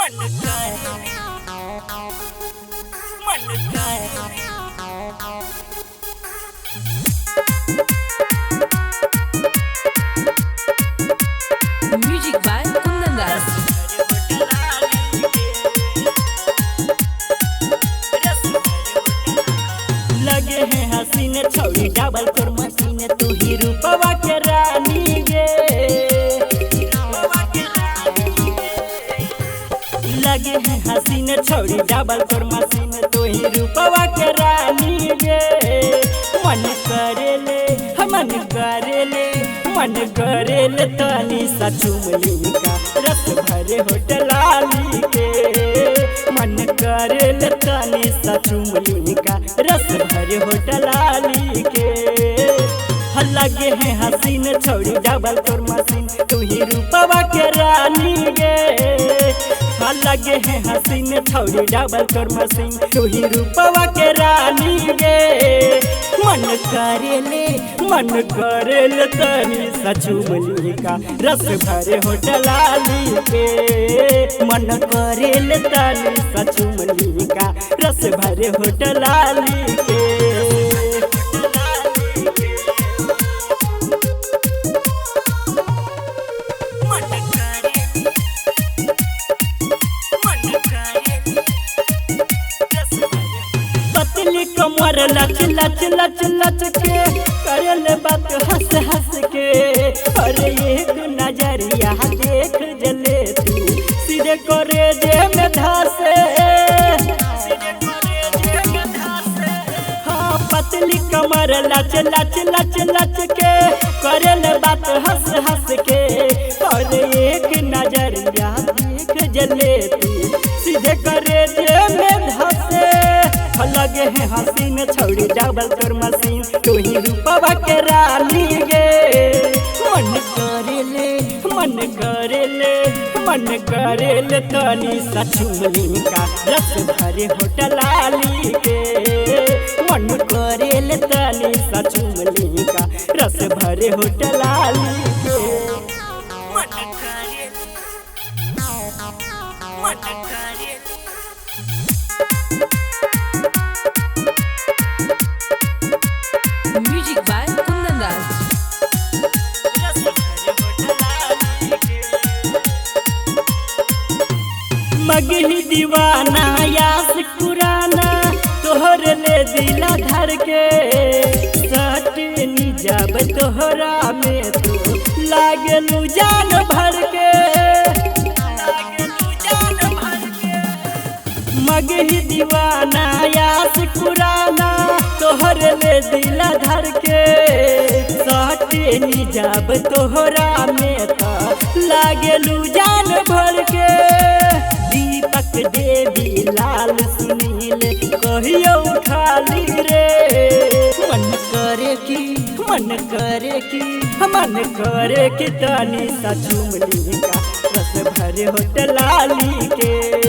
मन करे मन करे Music by Kundan Das. लगे हैं हसीने छौड़ी डबल कर मसीने तू ही रूपवा के रानी गे। लगे हैं हसीने छौड़ी डबल कर मसीने तू ही रूपवा के रानी गे। मन करेले मन करेले मन करेले तनी सा चुमली का रस भरे होटलाली के। मन करेले तनी सा चुमली का रस भरे होटलाली के। लगे हैं हसीन छौड़ी डबल कर मसीन तू ही रूपवा के रानी गे। लगे हैं हसीन छौड़ी डबल कर मसीन तू ही रूपवा के रानी गे। मन करेले तनी सा चुमली का रस भरे होटलाली के। मन करेले तनी सा चुमली का रस भरे होटलाली के। पतली कमर लच लच लच लच के करल बात हंस हंस के। अरे एक नजरिया देख जले तू सीधे करे जे में धसे। हाँ पतली कमर लच लच लच लच के करल बात हंस हंस के। अरे एक नजरिया देख जले तू सीधे करे जे में धसे। लगे हैं हसीन छौड़ी डबल कर मसीन तू ही रूपवा के रानी गे। मन करेले मन करेले मन करेले तनी सा चुमली का रस भरे होटलाली के। मन करेले तनी सा चुमली का रस भरे होटलाली के। मन करेले मन करेले Music by Kundan Das. Magahi दीवाना यास पुराना तोहर ले दिला धर के। सटनी जब तोहरा में तो लागलू जान भर के। मगही दीवाना यास पुराना तोहर ले दिला धर के। सटनी जब तोहरा में तो लागलू जान भर के। दीपक देवी लाल सुनील कहियो खाली रे। मन करे कि तनी सा चुमली का रस भरे होटलाली के।